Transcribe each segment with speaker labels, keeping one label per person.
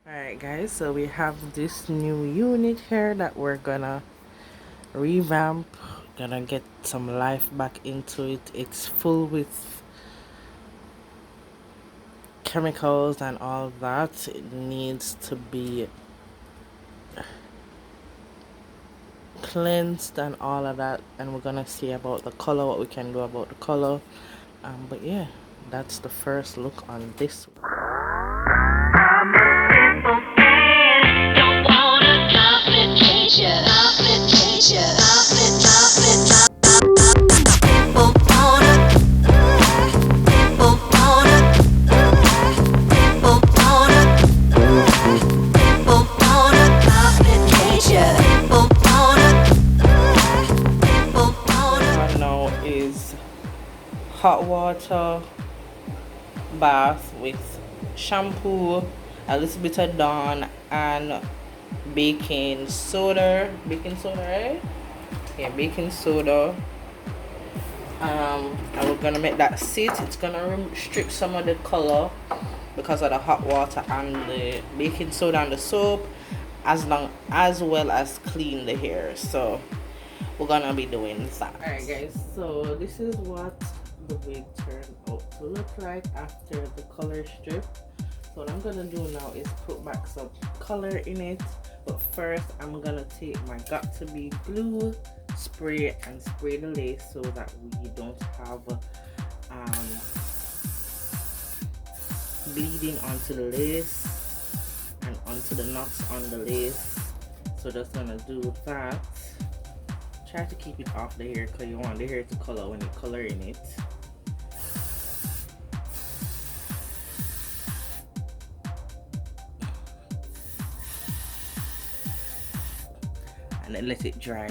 Speaker 1: Alright guys, so we have this new unit here that we're gonna revamp, gonna get some life back into it. It's full with chemicals and all that. It needs to be cleansed and all of that, and we're gonna see about the color, what we can do about the color. But yeah, that's the first look on this one. Now is hot water bath with shampoo, a little bit of Dawn, and baking soda, right? Yeah, baking soda. And we're gonna make that sit. It's gonna restrict some of the color because of the hot water and the baking soda and the soap, as well as clean the hair. So we're gonna be doing that. Alright guys, so this is what the wig turned out to look like after the color strip. So what I'm gonna do now is put back some color in it, but first I'm gonna take my got to be glue, spray the lace so that we don't have bleeding onto the lace and onto the knots on the lace. So just gonna do that. Try to keep it off the hair because you want the hair to color when you color in it. And then let it dry.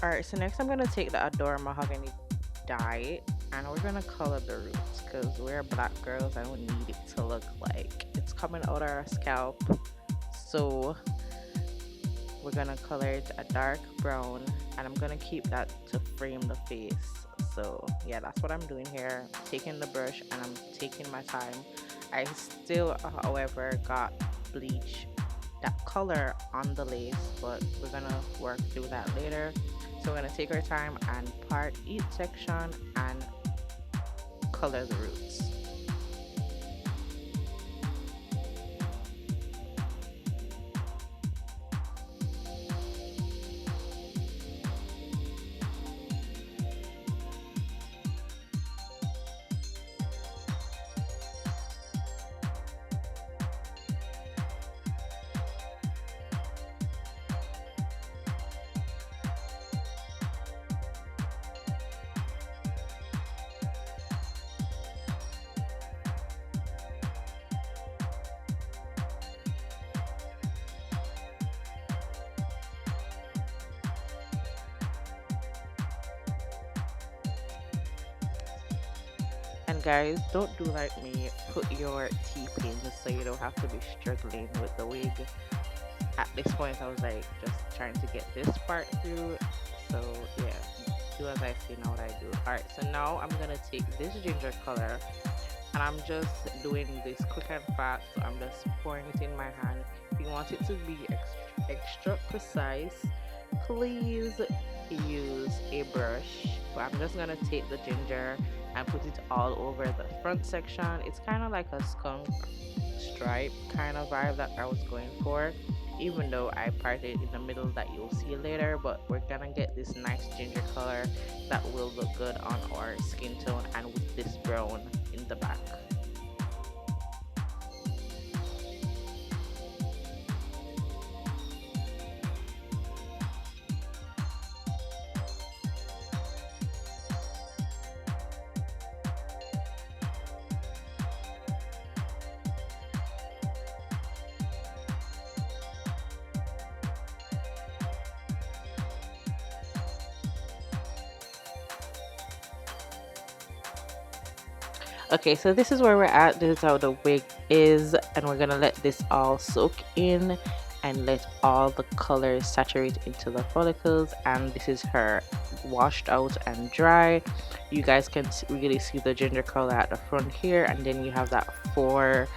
Speaker 1: Alright, so next I'm going to take the Adore Mahogany dye and we're going to color the roots because we're black girls and we need it to look like it's coming out of our scalp. So we're going to color it a dark brown and I'm going to keep that to frame the face. So yeah, that's what I'm doing here. I'm taking the brush and I'm taking my time. I still, however, got bleach that color on the lace, but we're gonna work through that later. So we're gonna take our time and part each section and color the roots. And guys, don't do like me, put your T-pins so you don't have to be struggling with the wig. At this point I was like just trying to get this part through, so yeah, do as I see, now what I do. Alright, so now I'm gonna take this ginger color and I'm just doing this quick and fast. So I'm just pouring it in my hand. If you want it to be extra precise, please use a brush, but I'm just gonna take the ginger and put it all over the front section. It's kind of like a skunk stripe kind of vibe that I was going for, even though I parted in the middle that you'll see later. But we're gonna get this nice ginger color that will look good on our skin tone and with this brown in the back. Okay, so this is where we're at. This is how the wig is, and we're gonna let this all soak in and let all the colors saturate into the follicles. And this is her washed out and dry. You guys can really see the ginger color at the front here, and then you have that 4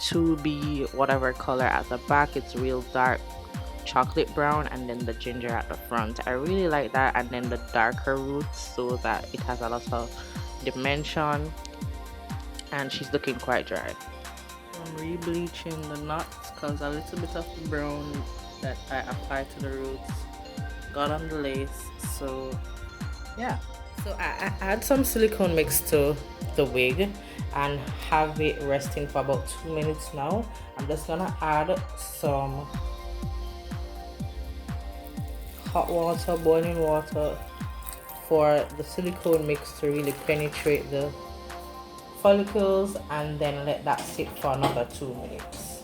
Speaker 1: to be whatever color at the back. It's real dark chocolate brown, and then the ginger at the front. I really like that, and then the darker roots so that it has a lot of dimension. And she's looking quite dry. I'm re-bleaching the knots because a little bit of the brown that I applied to the roots got on the lace. So yeah, so I add some silicone mix to the wig and have it resting for about 2 minutes now. I'm just gonna add some hot water, boiling water, for the silicone mix to really penetrate the follicles, and then let that sit for another 2 minutes.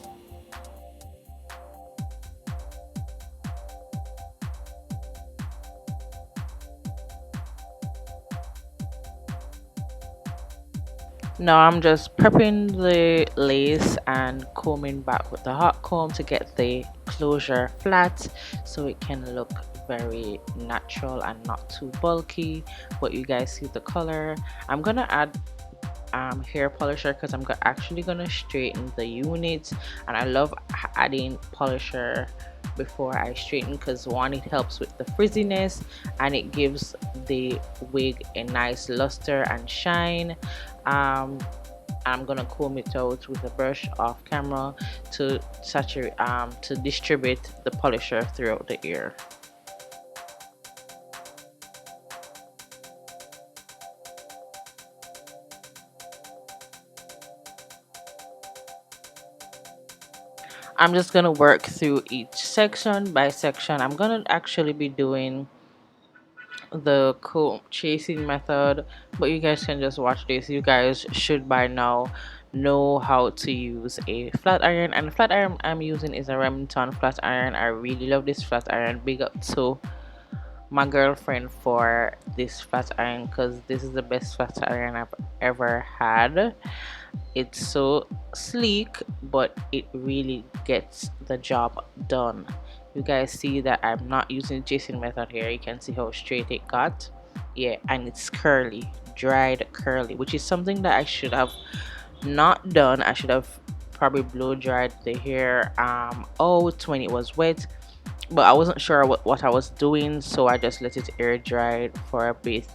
Speaker 1: Now I'm just prepping the lace and combing back with the hot comb to get the closure flat so it can look very natural and not too bulky, but you guys see the color. I'm gonna add hair polisher because I'm actually gonna straighten the unit, and I love adding polisher before I straighten because one, it helps with the frizziness and it gives the wig a nice luster and shine. I'm gonna comb it out with a brush off camera to saturate to distribute the polisher throughout the ear. I'm just gonna work through each section by section. I'm gonna actually be doing the comb chasing method, but you guys can just watch this. You guys should by now know how to use a flat iron, and the flat iron I'm using is a Remington flat iron. I really love this flat iron. Big up to my girlfriend for this flat iron because this is the best flat iron I've ever had. It's so sleek, but it really gets the job done. You guys see that I'm not using chasing method here. You can see how straight it got. Yeah, and it's curly, dried curly, which is something that I should have not done. I should have probably blow dried the hair out when it was wet, but I wasn't sure what I was doing, so I just let it air dry for a bit.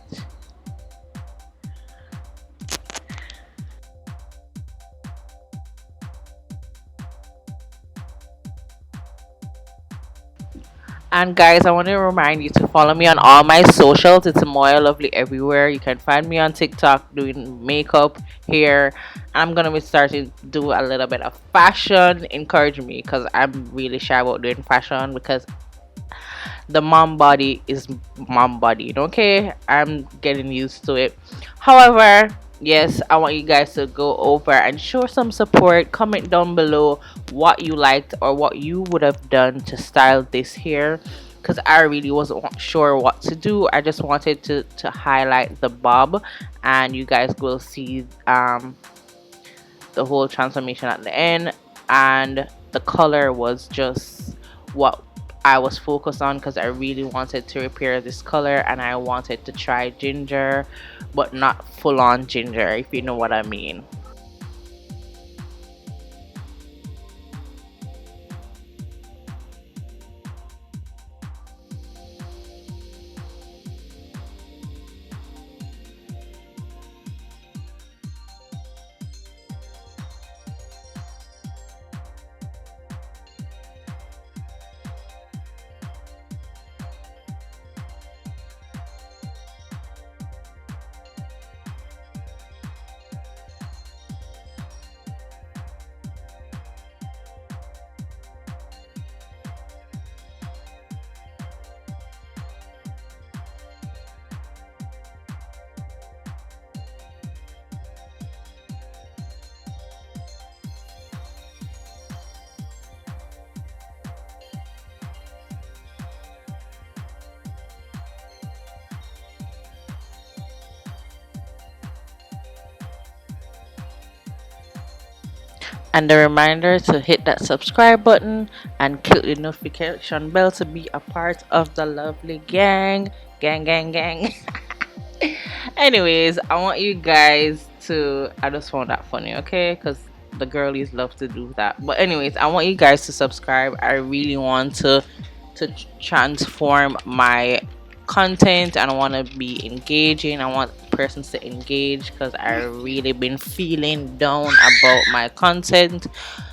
Speaker 1: And guys, I want to remind you to follow me on all my socials. It's Moya Lovely everywhere. You can find me on TikTok doing makeup, hair. I'm gonna be starting to do a little bit of fashion. Encourage me because I'm really shy about doing fashion because the mom body is mom body. Okay, I'm getting used to it. However, yes, I want you guys to go over and show some support. Comment down below what you liked or what you would have done to style this hair, because I really wasn't sure what to do. I just wanted to highlight the bob, and you guys will see the whole transformation at the end. And the color was just what I was focused on because I really wanted to repair this color, and I wanted to try ginger but not full on ginger, if you know what I mean. And a reminder to hit that subscribe button and click the notification bell to be a part of the lovely gang. Gang, gang, gang. Anyways, I want you guys to, I just found that funny, okay? Because the girlies love to do that. But anyways, I want you guys to subscribe. I really want to transform my content, and I want to be engaging. I want persons to engage because I really been feeling down about my content.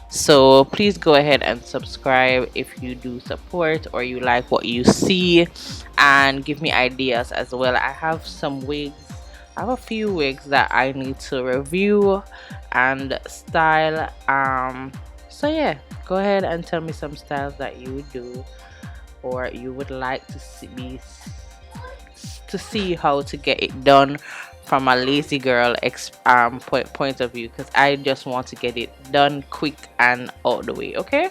Speaker 1: So please go ahead and subscribe if you do support or you like what you see, and give me ideas as well. I have some wigs. I have a few wigs that I need to review and style. So yeah, go ahead and tell me some styles that you would do or you would like to see how to get it done from a lazy girl point of view, because I just want to get it done quick and out the way. Okay.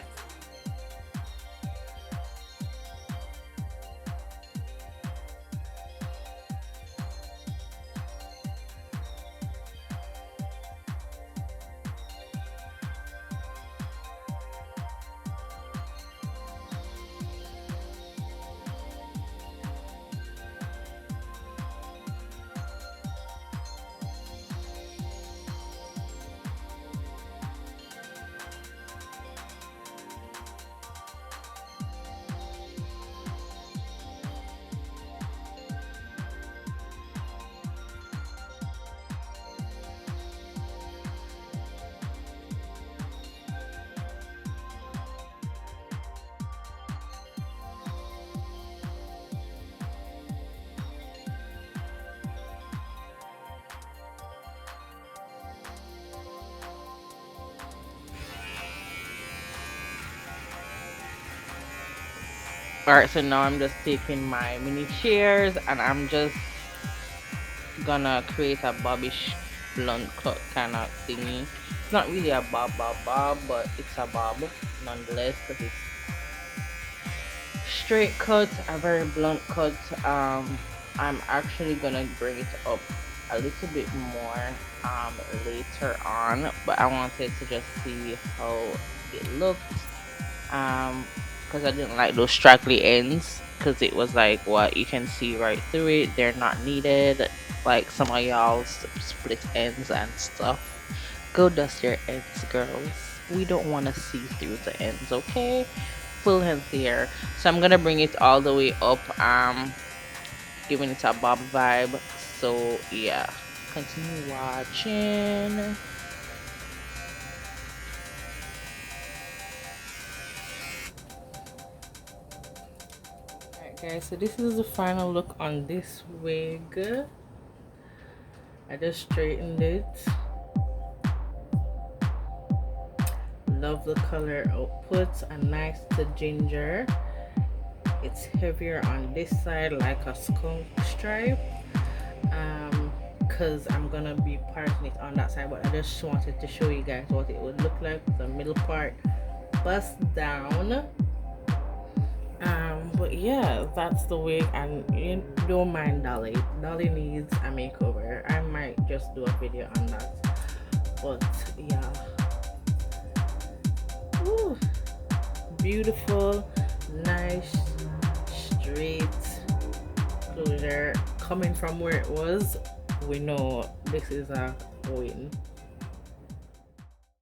Speaker 1: Alright, so now I'm just taking my mini chairs and I'm just gonna create a bobbish blunt cut kind of thingy. It's not really a bob, but it's a bob nonetheless because it's straight cut, a very blunt cut. I'm actually gonna bring it up a little bit more later on, but I wanted to just see how it looked, because I didn't like those straggly ends, because it was like, what, you can see right through it, they're not needed, like some of y'all's split ends and stuff. Go dust your ends, girls. We don't want to see through the ends, okay? Full hands here. So I'm gonna bring it all the way up, giving it a bob vibe. So yeah, continue watching. Alright guys, so this is the final look on this wig. I just straightened it. Love the color output, a nice to ginger. It's heavier on this side like a skunk stripe, because I'm gonna be parting it on that side, but I just wanted to show you guys what it would look like with the middle part bust down. But yeah, that's the wig, and you don't mind Dolly. Dolly needs a makeover. I might just do a video on that, but yeah. Ooh, beautiful, nice, straight closure. Coming from where it was, we know this is a win.